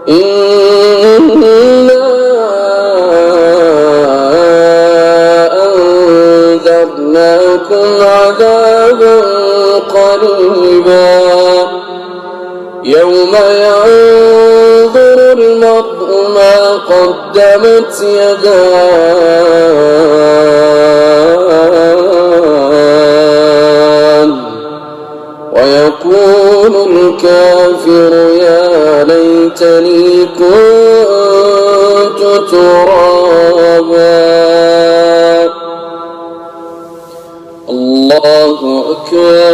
إنا أنذرناكم عذابا قريبا يوم ينظر المرء ما قدمت يداه ويقول الكافر يا ليتني كنت ترابا. الله أكبر.